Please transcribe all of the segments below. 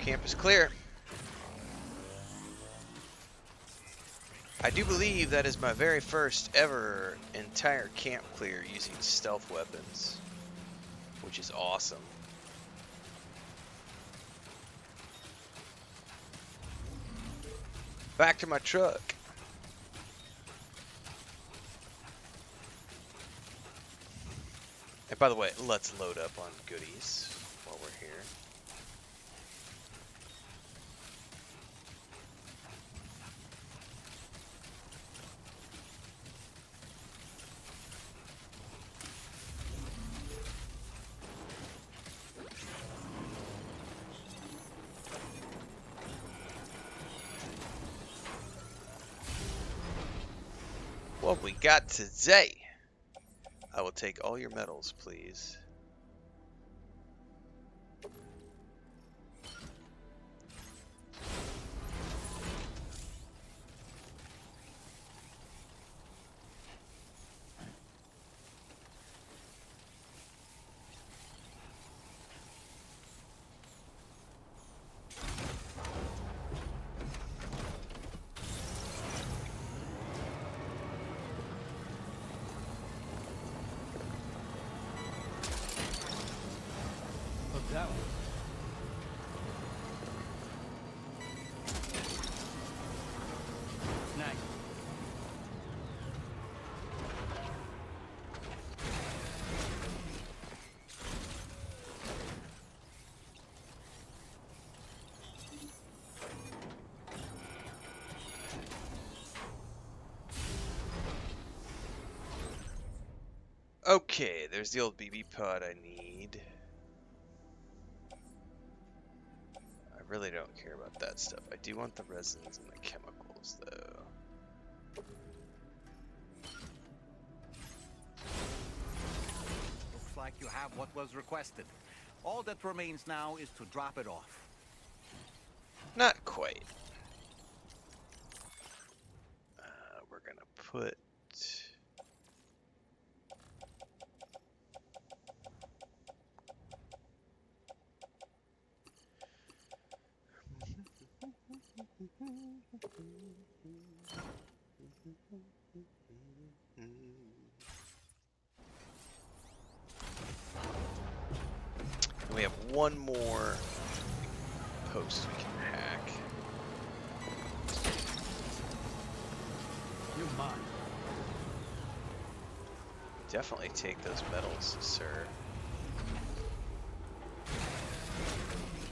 camp is clear. I do believe that is my very first ever entire camp clear using stealth weapons, which is awesome. Back to my truck. And by the way, let's load up on goodies while we're here. What we got today? I will take all your medals, please. That one. Nice. Okay, there's the old BB pod I need. I really don't care about that stuff. I do want the resins and the chemicals, though. Looks like you have what was requested. All that remains now is to drop it off. Not quite. We're gonna put... And we have one more post we can hack. You're mine. Definitely take those medals, sir.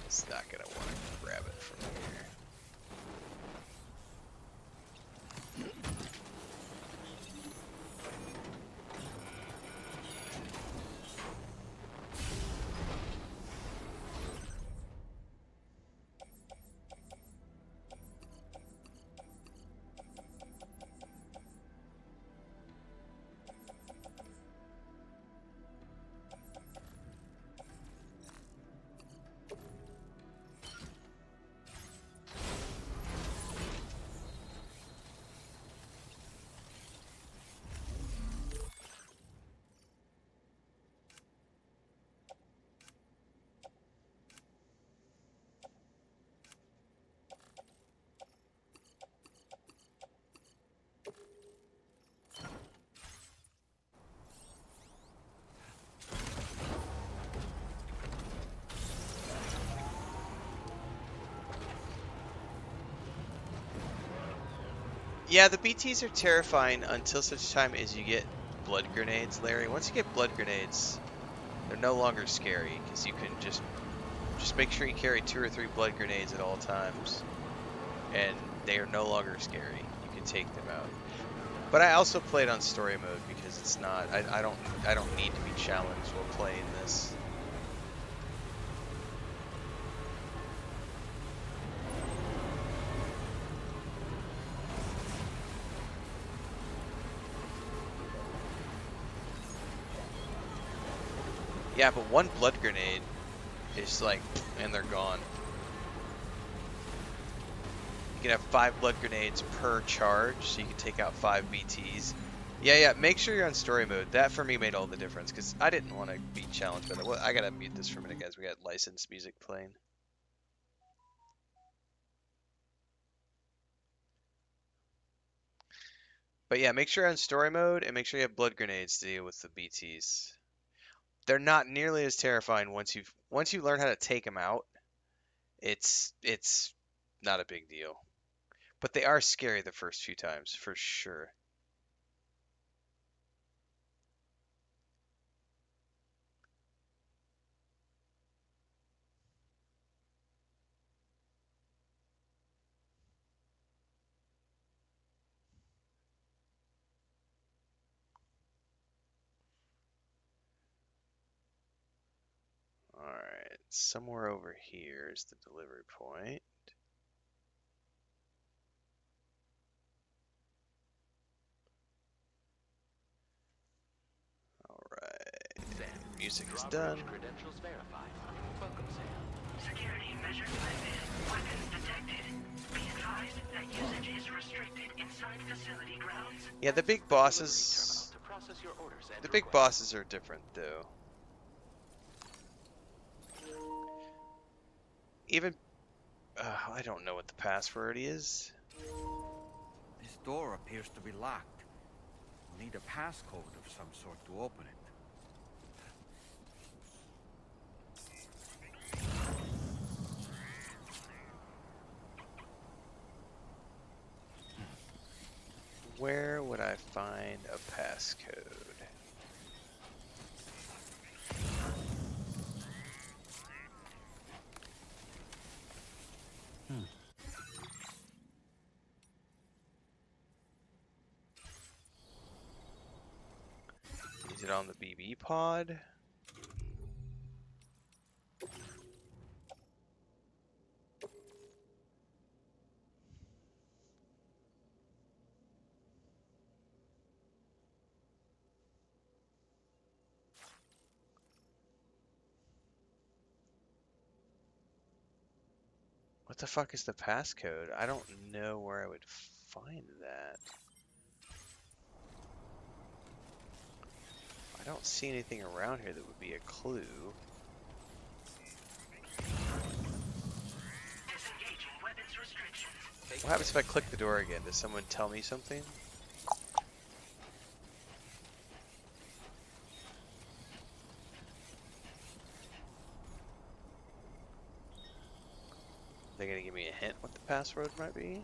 It's not gonna want to grab it from here. Yeah, the BTs are terrifying until such time as you get blood grenades, Larry. Once you get blood grenades, they're no longer scary because you can just make sure you carry 2 or 3 blood grenades at all times, and they are no longer scary. You can take them out. But I also played on story mode because it's not. I don't need to be challenged while playing this. Yeah, but one blood grenade is like, and they're gone. You can have 5 blood grenades per charge, so you can take out 5 BTs. Yeah, make sure you're on story mode. That for me made all the difference, because I didn't want to be challenged by that. Well, I gotta mute this for a minute, guys. We got licensed music playing. But yeah, make sure on story mode and make sure you have blood grenades to deal with the BTs. They're not nearly as terrifying once you learn how to take them out. It's not a big deal. But they are scary the first few times for sure. Alright, somewhere over here is the delivery point. Alright, music is done. Credentials verified. Welcome, Sam. Security measures lifted. Weapons detected. Be advised that usage is restricted inside facility grounds. Yeah, the big bosses. To process your orders and The big requests. bosses are different though. Even I don't know what the password is. This door appears to be locked. We'll need a passcode of some sort to open it. Where would I find a passcode? Is it on the BB pod? What the fuck is the passcode? I don't know where I would find that. I don't see anything around here that would be a clue. Disengaging weapons restrictions. What happens if I click the door again? Does someone tell me something? They're gonna give me a hint what the password might be?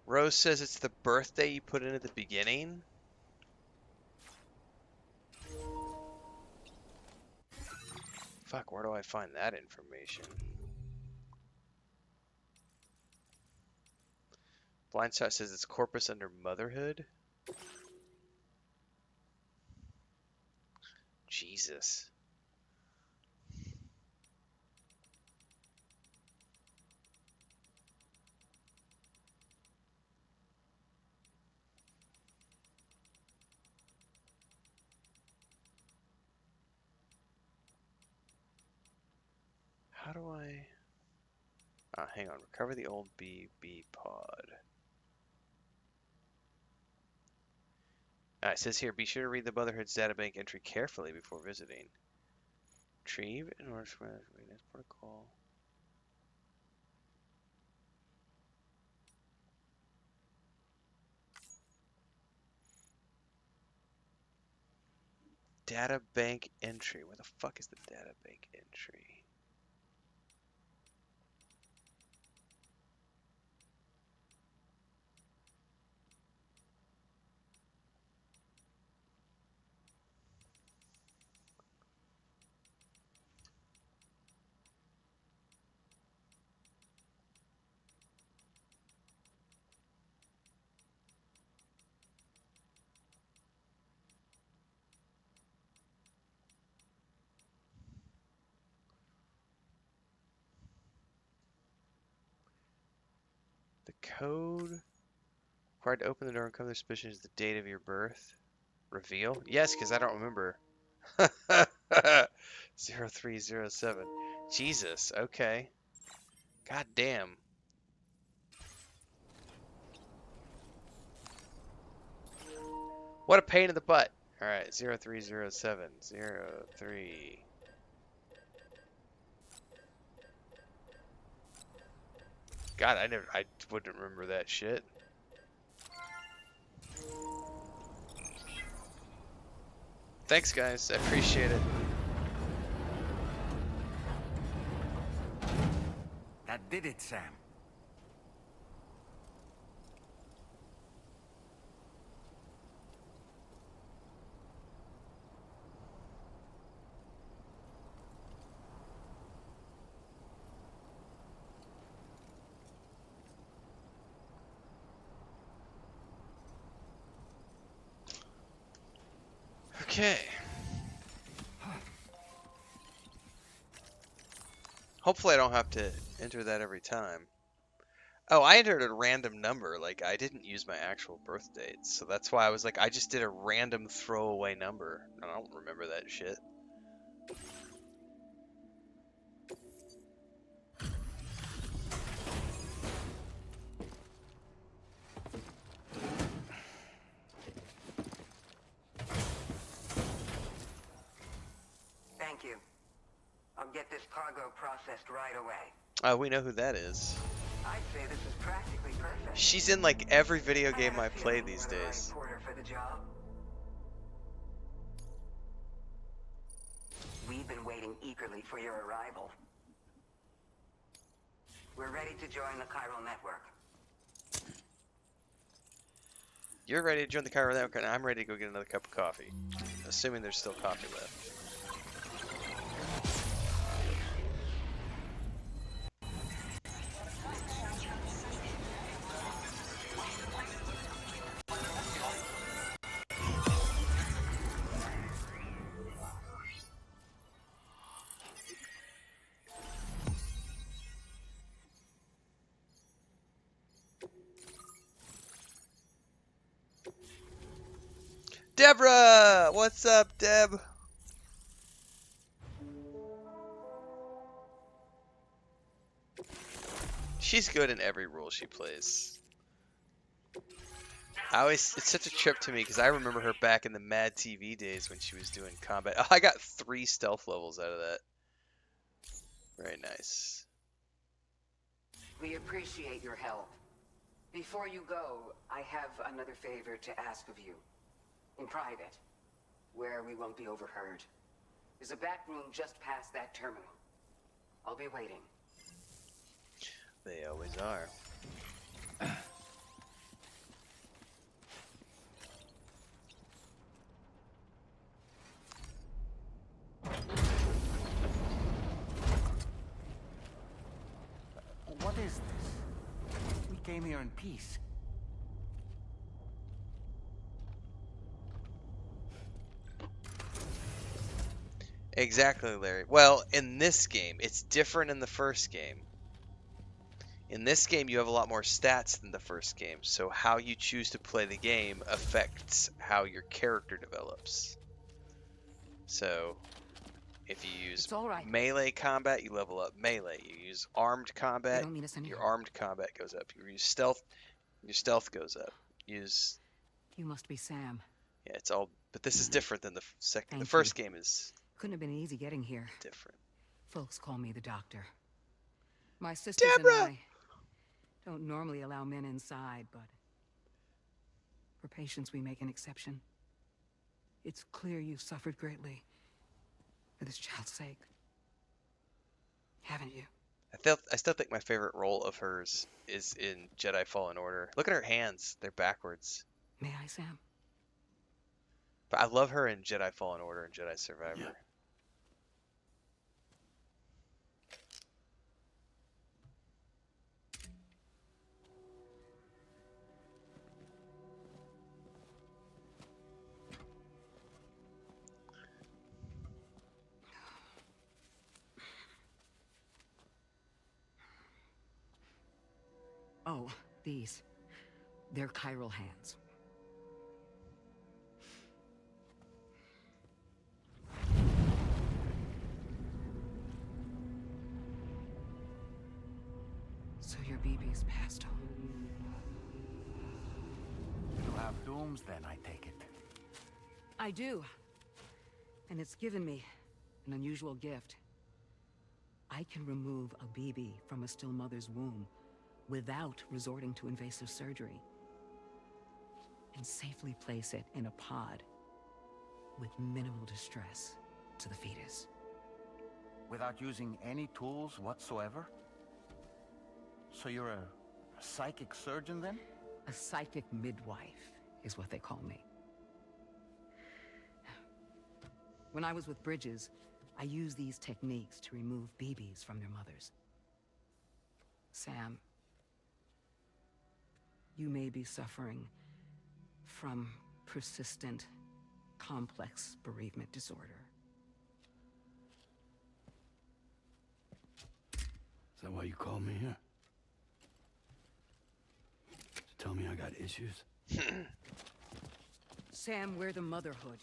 Rose says it's the birthday you put in at the beginning. Fuck, where do I find that information? Blindshot says it's corpus under motherhood. Jesus. How do I... hang on. Recover the old BB pod. It says here, be sure to read the Motherhood's databank entry carefully before visiting. Retrieve in order to this protocol. Databank entry. Where the fuck is the databank entry? The code required to open the door and cover the suspicion is the date of your birth. Reveal? Yes, because I don't remember. 0307. Jesus, okay. God damn. What a pain in the butt. All right, 0307 03. God, I wouldn't remember that shit. Thanks, guys. I appreciate it. That did it, Sam. Okay. Hopefully I don't have to enter that every time. Oh, I entered a random number. Like, I didn't use my actual birth date. So that's why I was like, I just did a random throwaway number. I don't remember that shit. Thank you. I'll get this cargo processed right away. Oh, we know who that is. I'd say this is practically perfect. She's in like every video game had a I play feeling these you were the right days. porter for the job. We've been waiting eagerly for your arrival. We're ready to join the chiral network. You're ready to join the Cairo Network, and I'm ready to go get another cup of coffee. Assuming there's still coffee left. Deborah! What's up, Deb? She's good in every role she plays. It's such a trip to me because I remember her back in the Mad TV days when she was doing combat. Oh, I got 3 stealth levels out of that. Very nice. We appreciate your help. Before you go, I have another favor to ask of you. In private, where we won't be overheard. There's a back room just past that terminal. I'll be waiting. They always are. What is this? We came here in peace. Exactly, Larry. Well, in this game, it's different in the first game. In this game, you have a lot more stats than the first game, so how you choose to play the game affects how your character develops. So, if you use It's all right. melee combat, you level up melee. You use armed They combat, don't need us your anymore. armed combat goes up. You use stealth, your stealth goes up. Use You must be Sam. Yeah, it's all, but this is different than the second. The Thank first game is Couldn't have been easy getting here. different. Folks call me the doctor. My sisters Deborah! and I don't normally allow men inside, but for patients we make an exception. It's clear you've suffered greatly for this child's sake. Haven't you? I still think my favorite role of hers is in Jedi Fallen Order. Look at her hands; they're backwards. May I, Sam? But I love her in Jedi Fallen Order and Jedi Survivor. Yeah. Oh, these. They're chiral hands. So your BB's passed on. You have dooms then, I take it. I do. And it's given me an unusual gift. I can remove a BB from a still mother's womb without resorting to invasive surgery. And safely place it in a pod with minimal distress to the fetus. Without using any tools whatsoever? So you're a psychic surgeon then? A psychic midwife is what they call me. When I was with Bridges, I used these techniques to remove BBs from their mothers. Sam, you may be suffering from persistent, complex bereavement disorder. Is that why you called me here? To tell me I got issues? Sam, we're the motherhood.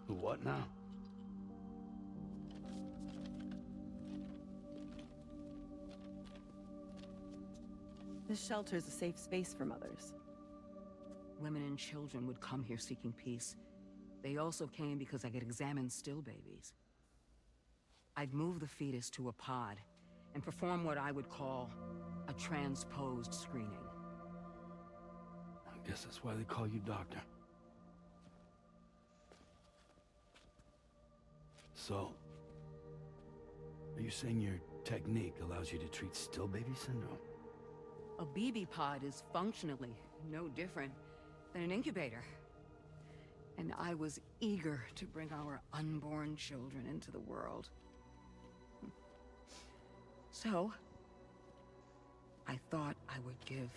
The what now? This shelter's a safe space for mothers. Women and children would come here seeking peace. They also came because I could examine still babies. I'd move the fetus to a pod and perform what I would call a transposed screening. I guess that's why they call you doctor. So, are you saying your technique allows you to treat still baby syndrome? A BB pod is functionally no different than an incubator. And I was eager to bring our unborn children into the world. So, I thought I would give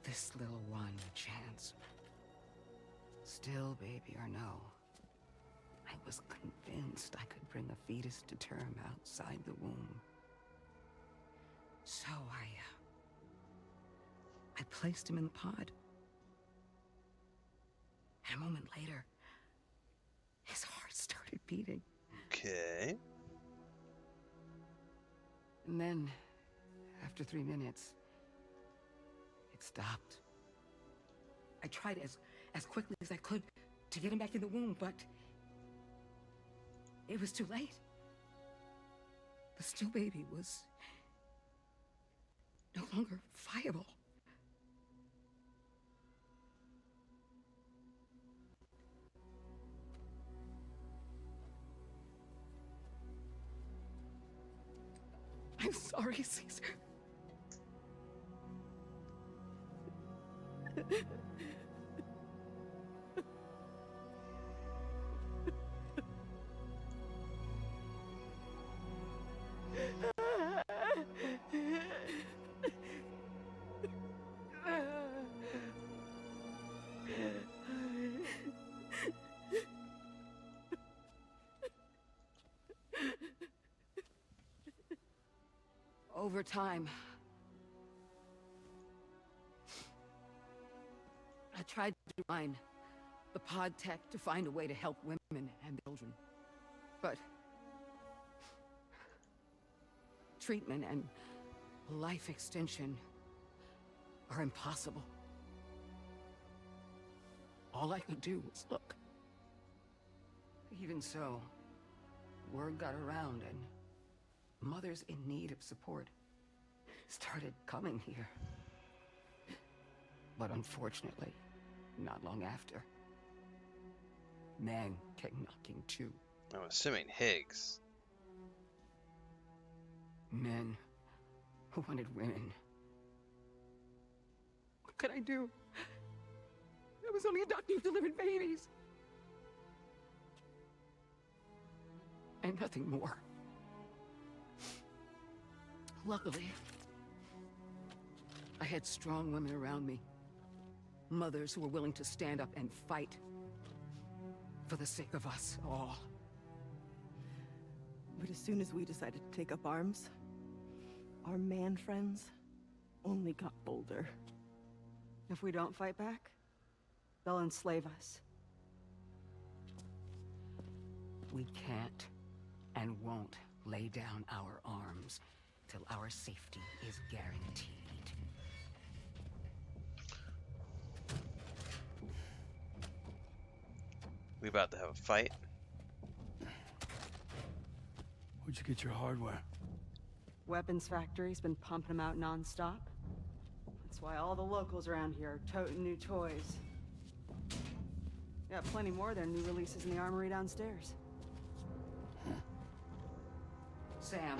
this little one a chance. Still baby or no, I was convinced I could bring a fetus to term outside the womb. So I placed him in the pod. And a moment later, his heart started beating. Okay. And then, after 3 minutes, it stopped. I tried as quickly as I could to get him back in the womb, but it was too late. The still baby was no longer viable. I'm sorry, Caesar. Over time, I tried to mine the pod tech to find a way to help women and children. But treatment and life extension are impossible. All I could do was look. Even so, word got around and mothers in need of support started coming here. But unfortunately, not long after, men came knocking too. I'm assuming Higgs. Men who wanted women. What could I do? I was only a doctor who delivered babies. And nothing more. Luckily, I had strong women around me. Mothers who were willing to stand up and fight for the sake of us all. But as soon as we decided to take up arms, our man friends only got bolder. If we don't fight back, they'll enslave us. We can't and won't lay down our arms till our safety is guaranteed. We about to have a fight? Where'd you get your hardware? Weapons factory's been pumping them out non-stop. That's why all the locals around here are toting new toys. Got plenty more of their new releases in the armory downstairs. Sam,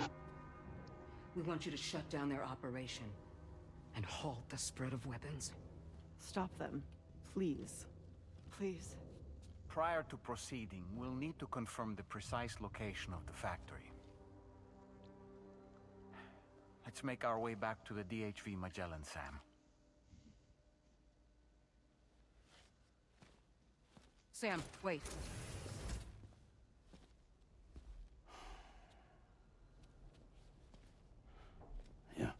we want you to shut down their operation and halt the spread of weapons. Stop them, please. Please. Prior to proceeding, we'll need to confirm the precise location of the factory. Let's make our way back to the DHV Magellan, Sam. Sam, wait. Yeah.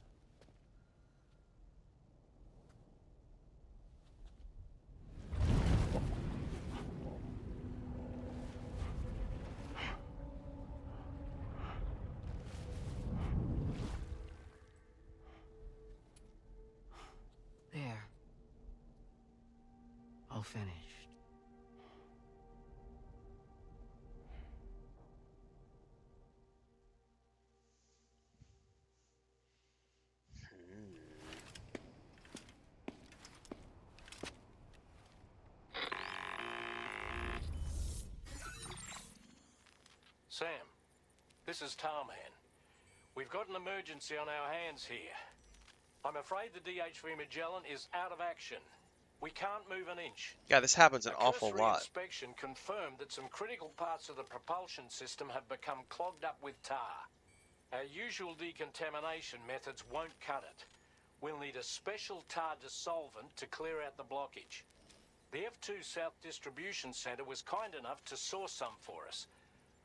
There. All finished. Sam, this is Tarman. We've got an emergency on our hands here. I'm afraid the DHV Magellan is out of action. We can't move an inch. Yeah, this happens an A awful cursory lot. inspection confirmed that some critical parts of the propulsion system have become clogged up with tar. Our usual decontamination methods won't cut it. We'll need a special tar dissolvent to clear out the blockage. The F2 South Distribution Centre was kind enough to source some for us.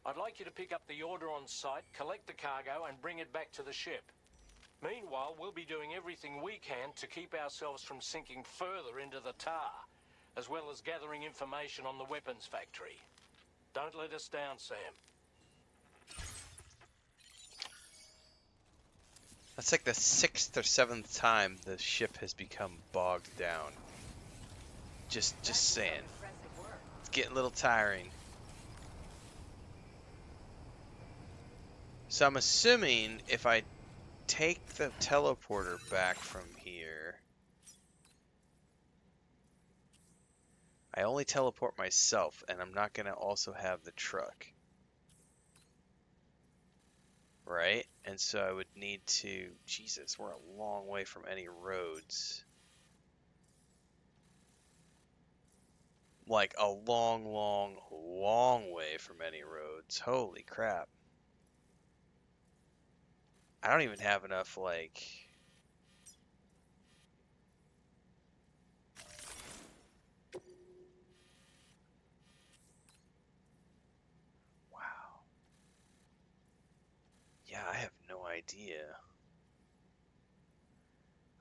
I'd like you to pick up the order on site, collect the cargo, and bring it back to the ship. Meanwhile, we'll be doing everything we can to keep ourselves from sinking further into the tar, as well as gathering information on the weapons factory. Don't let us down, Sam. That's like the 6th or 7th time the ship has become bogged down. Just saying. It's getting a little tiring. So I'm assuming if I take the teleporter back from here, I only teleport myself, and I'm not going to also have the truck. Right? And so I would need to... Jesus, we're a long way from any roads. Like a long, long, long way from any roads. Holy crap. I don't even have enough, like... Wow. Yeah, I have no idea.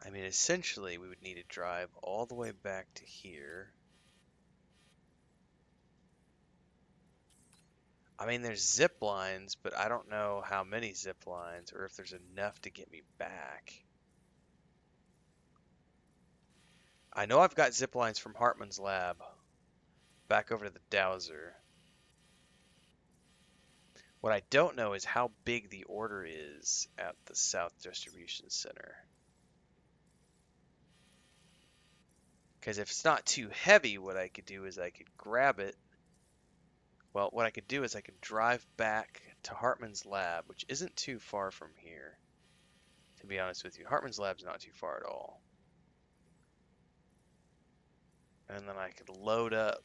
I mean, essentially, we would need to drive all the way back to here. I mean, there's zip lines, but I don't know how many zip lines or if there's enough to get me back. I know I've got zip lines from Hartman's lab back over to the Dowser. What I don't know is how big the order is at the South Distribution Center. Because if it's not too heavy, what I could do is I could grab it. Well, what I could do is I could drive back to Hartman's lab, which isn't too far from here. To be honest with you, Hartman's lab's not too far at all. And then I could load up,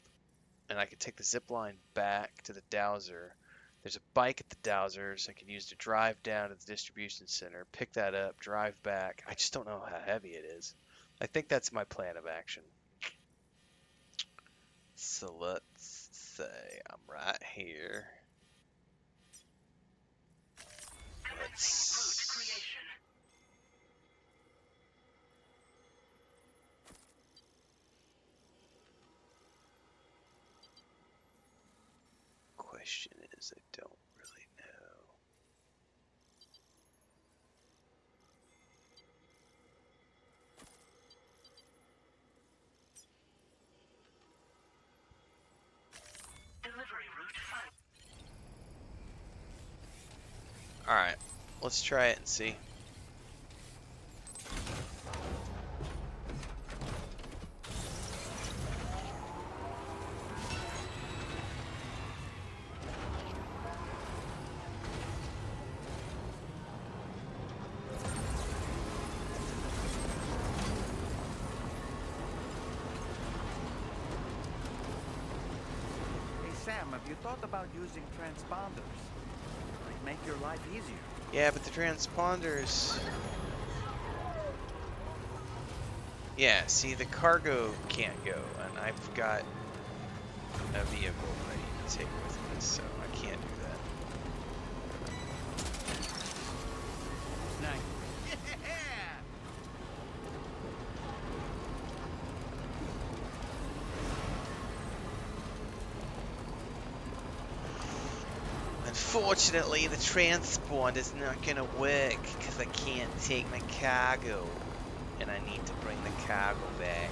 and I could take the zip line back to the Dowser. There's a bike at the Dowser, so I could use to drive down to the distribution center, pick that up, drive back. I just don't know how heavy it is. I think that's my plan of action. So let's say I'm right here. Route creation. Question is, I don't really know. Alright, let's try it and see. Hey Sam, have you thought about using transponders? Might make your life easier. Yeah, but the transponders... Yeah, see, the cargo can't go, and I've got a vehicle that I need to take with me, so I can't do that. Nice. Unfortunately, the transport is not gonna work because I can't take my cargo, and I need to bring the cargo back.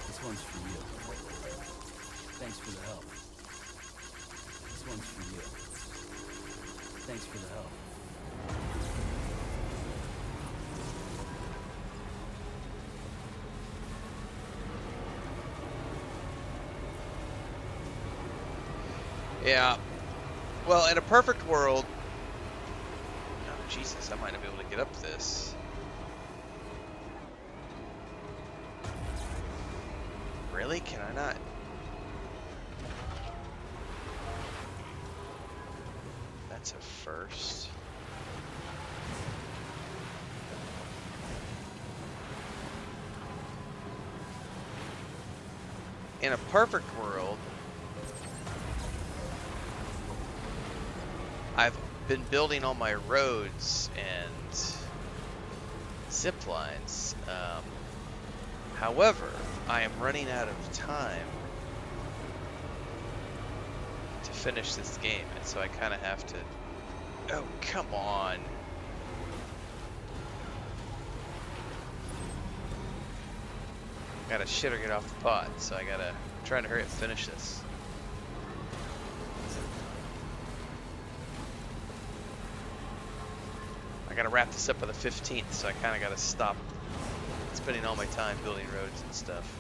This one's for you. Thanks for the help. This one's for you. Thanks for the help. Yeah. Well, in a perfect world... Oh, Jesus, I might not be able to get up this. Really? Can I not? That's a first. In a perfect world, I've been building all my roads and zip lines. However, I am running out of time to finish this game, and so I kind of have to... Oh, come on. Gotta shit or get off the pot, so I gotta... I'm trying to hurry up and finish this. I gotta wrap this up by the 15th, so I kinda gotta stop spending all my time building roads and stuff.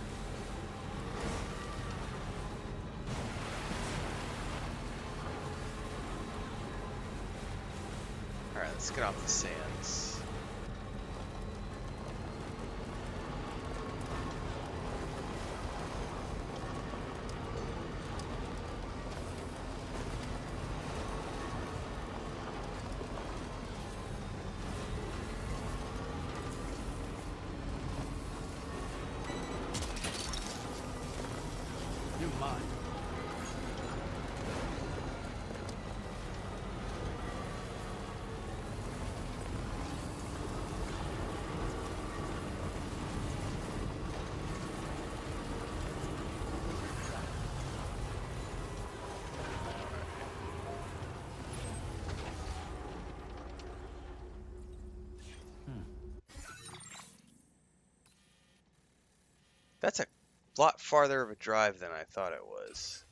Alright, let's get off the sands. You're mine. That's a lot farther of a drive than I thought it was.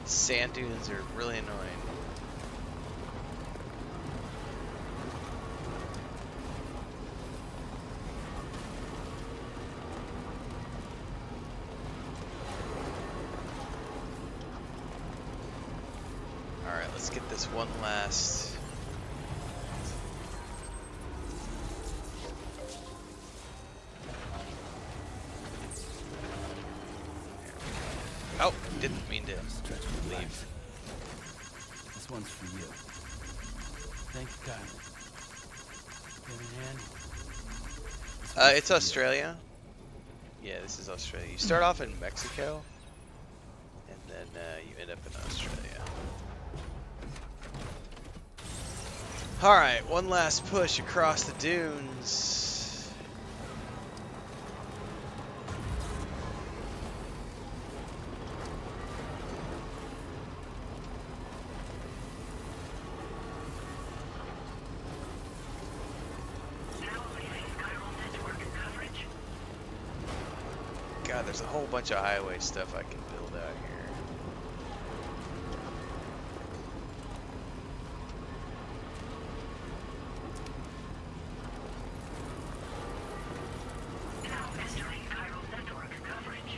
Sand dunes are really annoying. Alright, let's get this one last. Oh, didn't mean to leave. one's for you. Thank you kindly. Give me a hand. This one's It's for you. Australia. Yeah, this is Australia. You start off in Mexico, and then you end up in Australia. Alright, one last push across the dunes. Now leaving chiral network coverage. God, there's a whole bunch of highway stuff I can build out here. Now entering chiral network coverage.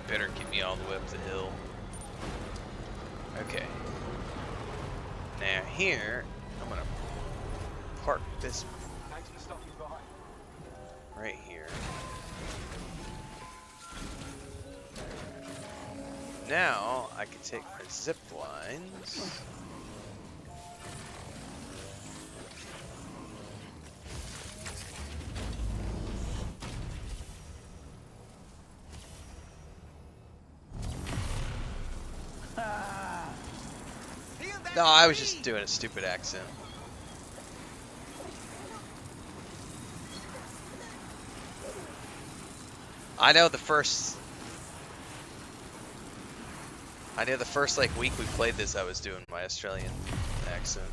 Better get me all the way up the hill. Okay. Now here, I'm gonna park this Thanks for stopping by. right here. Now I can take my zip lines. No, I was just doing a stupid accent. I know the first like week we played this, I was doing my Australian accent.